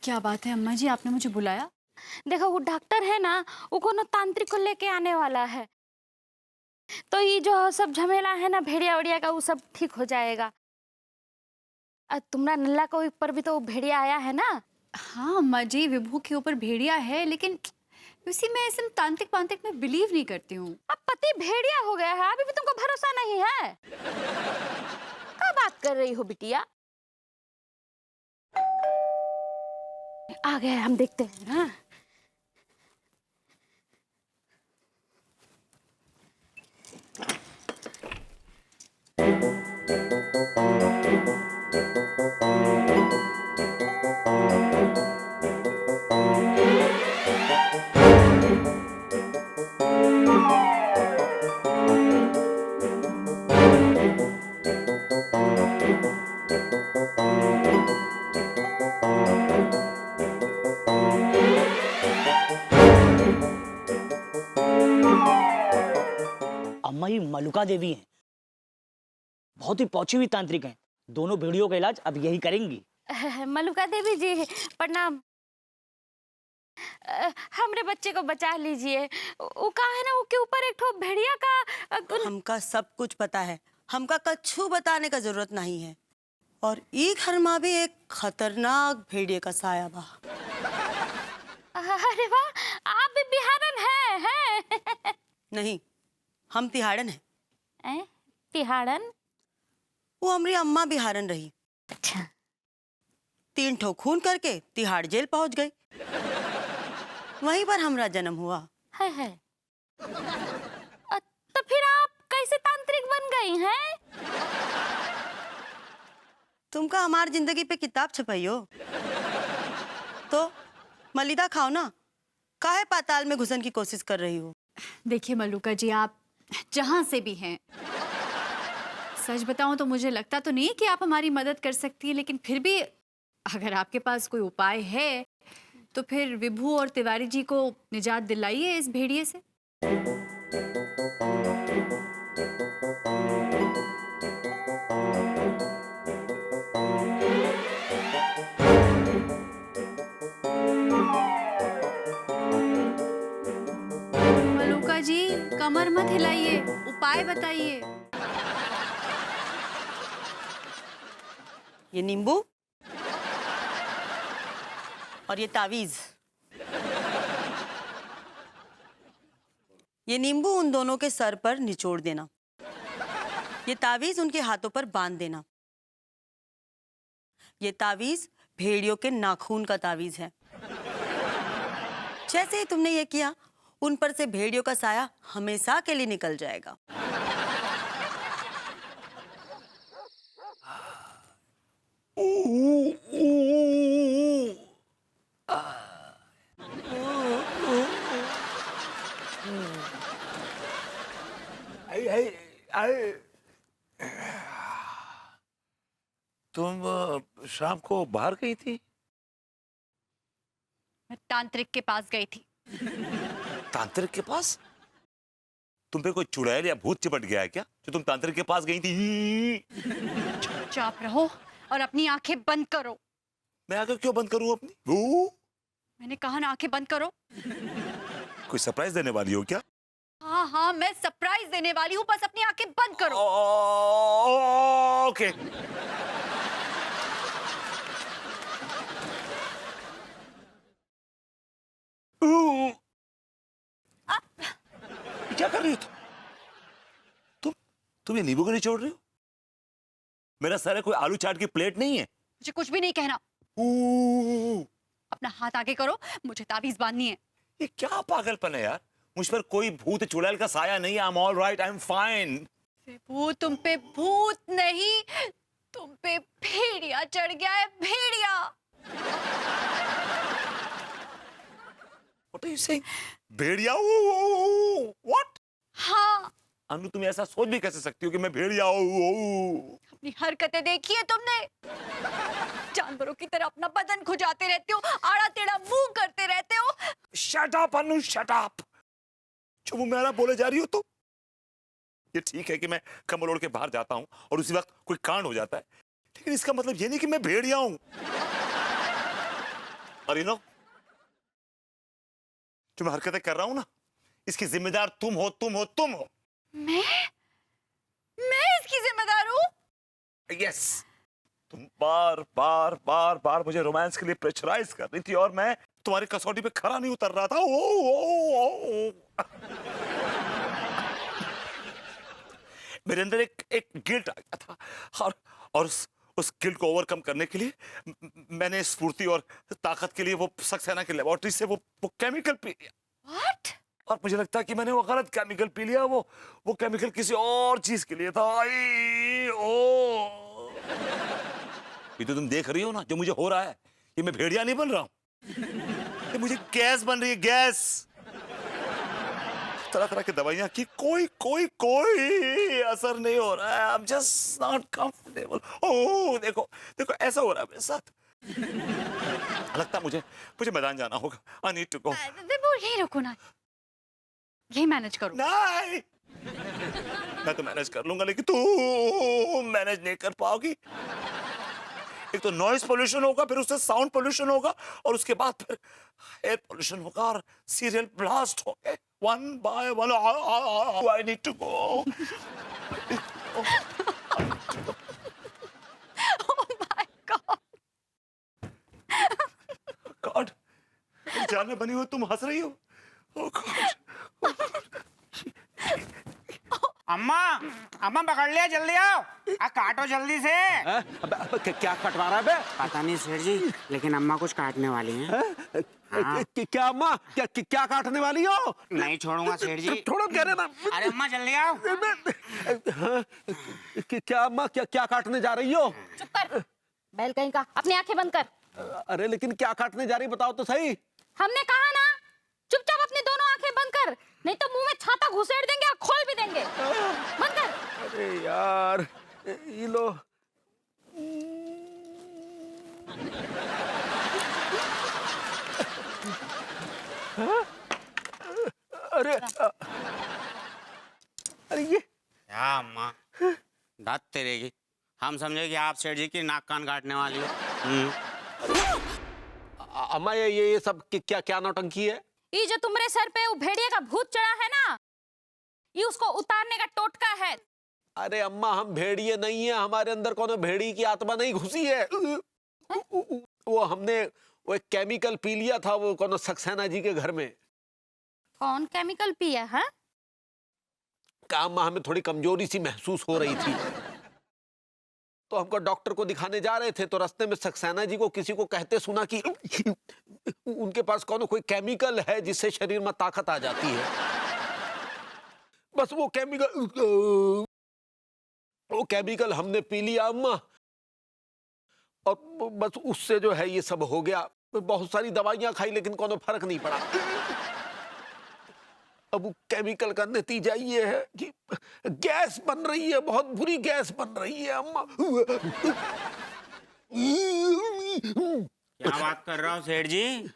क्या बात है अम्मा जी, आपने मुझे बुलाया? देखो वो डॉक्टर है ना, वो कोनो तांत्रिक को लेके आने वाला है। तो ये जो सब झमेला है ना भेड़िया वेड़िया का, वो सब ठीक हो जाएगा। तुम्हारा नल्ला के ऊपर भी तो भेड़िया आया है ना। हाँ अम्मा जी, विभू के ऊपर भेड़िया है, लेकिन उसी में ऐसे तांत्रिक पांत्रिक में बिलीव नहीं करती हूँ। अब पति भेड़िया हो गया है, अभी भी तुमको भरोसा नहीं है? क्या बात कर रही हो बिटिया? आ गए, हम देखते हैं। हाँ अम्मा ये मलुका देवी हैं, बहुत ही पहुंची हुई तांत्रिक हैं। दोनों भेड़ियों का इलाज अब यही करेंगी। मलुका देवी जी प्रणाम। हमरे बच्चे को बचा लीजिए। वो कहा है ना, वो के ऊपर एक ठो भेड़िया का हमका सब कुछ पता है, हमका कछु बताने का जरूरत नहीं है। और ई घर में भी एक खतरनाक भेड़िए का साया बा। अरे वाह, आप भी बिहारन हैं? नहीं, हम तिहाड़न हैं। तिहाड़न? वो हमारी अम्मा बिहारन रही। अच्छा। 3 ठो खून करके तिहाड़ जेल पहुंच गई। वहीं पर हमरा जन्म हुआ। है। तो फिर आप कैसे तांत्रिक बन गई हैं? तुमका हमार जिंदगी पे किताब छपाई हो तो मलिदा खाओ ना, काहे पाताल में घुसन की कोशिश कर रही हो? देखिए मलुका जी, आप जहाँ से भी हैं, सच बताऊं तो मुझे लगता तो नहीं कि आप हमारी मदद कर सकती है, लेकिन फिर भी अगर आपके पास कोई उपाय है तो फिर विभू और तिवारी जी को निजात दिलाइए इस भेड़िए से। मलुका जी, कमर मत हिलाइए, उपाय बताइए। ये नींबू और ये तावीज। ये नींबू उन दोनों के सर पर निचोड़ देना, ये तावीज उनके हाथों पर बांध देना। ये तावीज भेड़ियों के नाखून का तावीज है। जैसे ही तुमने ये किया, उन पर से भेड़ियों का साया हमेशा के लिए निकल जाएगा। तुम शाम को बाहर गई थी? मैं तांत्रिक के पास गई थी। तांत्रिक के पास? तुम पे कोई चुड़ैल या भूत चिपट गया है क्या जो तुम तांत्रिक के पास गई थी? चुप रहो और अपनी आंखें बंद करो। मैं आगे क्यों बंद करूं अपनी? मैंने कहा ना, आंखें बंद करो। कोई सरप्राइज देने वाली हो क्या? हाँ हाँ, मैं सरप्राइज देने वाली हूँ, बस अपनी आंखें बंद करो। ओके। क्या कर रही हो तुम ये नींबू क्यों निचोड़ रही हो? मेरा सर है, कोई आलू चाट की प्लेट नहीं है। मुझे कुछ भी नहीं कहना। अपना हाथ आगे करो, मुझे ताबीज बांधनी है। ये क्या पागलपन है यार? मुझ पर कोई भूत चुड़ैल का साया नहीं है। I am all right, I am fine. भूत तुम पे भूत नहीं, तुम पे भेड़िया चढ़ गया है, भेड़िया। What are you saying? Bhediya? What? हाँ। अनु, तुम ऐसा सोच भी कैसे सकती हो कि मैं भेड़िया हूँ? अपनी हरकतें देखी है तुमने? जानवरों की तरह अपना बदन खुजाते रहते हो, आड़ा टेढ़ा मुंह करते रहते हो। Shut up, अनु, shut up. जो मुंह में आ रहा बोले जा रही हो तुम। ये ठीक है कि मैं कमर ओढ़ के बाहर जाता हूँ और उसी वक्त कोई कांड हो जाता है, लेकिन इसका मतलब ये नहीं कि मैं भेड़िया हूँ। और जो मैं हरकतें कर रहा हूं ना, इसकी जिम्मेदार तुम हो। मैं इसकी जिम्मेदार हूँ? यस, तुम बार बार मुझे रोमांस के लिए प्रेशराइज कर रही थी और मैं तुम्हारी कसौटी पे खरा नहीं उतर रहा था। ओ। मेरे अंदर एक गिल्ट आ गया था और उस गिल्ट को ओवरकम करने के लिए मैंने स्फूर्ति और ताकत के लिए वो सक्सेना की लेबोरेटरी से वो केमिकल पी लिया। What? और मुझे लगता है कि मैंने वो गलत केमिकल पी लिया। वो केमिकल किसी और चीज के लिए था। ये तो तुम देख रही हो ना जो मुझे हो रहा है, ये मैं भेड़िया नहीं बन रहा हूं, ये मुझे गैस बन रही है, गैस। तरह तरह की दवाइयां की कोई असर नहीं हो रहा है। I am just not comfortable. Oh देखो ऐसा हो रहा है मेरे साथ। लगता मुझे मैदान जाना होगा। I need to go. यही रुको ना, यही मैनेज करो। नहीं, मैं तो मैनेज कर लूंगा लेकिन तू मैनेज नहीं कर पाओगी। एक तो नॉइज पोल्यूशन होगा, फिर उससे साउंड पोल्यूशन होगा और उसके बाद फिर एयर पोल्यूशन होगा और सीरियल ब्लास्ट हो गए one by one. I need to go. God, जान में बनी हो तुम हंस रही हो। Oh God. अम्मा पकड़ लिया, जल्दी आओ। काटो जल्दी से। क्या कटवा रहा है बे? पता नहीं सेठ जी, लेकिन अम्मा कुछ काटने वाली हैं। हाँ। क्या अम्मा क्या काटने वाली हो? नहीं छोड़ूंगा सेठ जी। थोड़ा कह रहे ना। अरे अम्मा जल्दी आओ। क्या अम्मा क्या काटने जा रही हो? चुप कर, बैल कहीं का, अपनी आंखें बंद कर। अरे लेकिन क्या काटने जा रही बताओ तो सही। हमने कहा ना, चुपचाप अपनी दोनों आंखें बंद कर, नहीं तो मुंह में छाता घुसेड़ देंगे और खोल भी देंगे। बंद कर। अरे यार ये लो। अरे ये क्या अम्मा, दांत तेरे की, हम समझे कि आप सेठ जी की नाक कान काटने वाली हो। अम्मा ये सब क्या नौटंकी है? ये जो तुम्हारे सर पे वो भेड़िया का भूत चढ़ा है ना, ये उसको उतारने का टोटका है। अरे अम्मा हम भेड़िए नहीं है, हमारे अंदर कोनो भेड़ी की आत्मा नहीं घुसी है। वो हमने वो एक केमिकल पी लिया था, वो कोनो सक्सेना जी के घर में। कौन केमिकल पिया है? अम्मा हमें थोड़ी कमजोरी सी महसूस हो रही थी, तो हमको डॉक्टर को दिखाने जा रहे थे, तो रास्ते में सक्सेना जी को किसी को कहते सुना कि उनके पास कोई केमिकल है जिससे शरीर में ताकत आ जाती है। बस वो केमिकल हमने पी लिया अम्मा, और बस उससे जो है ये सब हो गया। बहुत सारी दवाइयां खाई लेकिन कोनो फर्क नहीं पड़ा। अब वो केमिकल का नतीजा ये है कि गैस बन रही है, बहुत बुरी गैस बन रही है अम्मा। क्या बात कर रहा हो सेठ जी?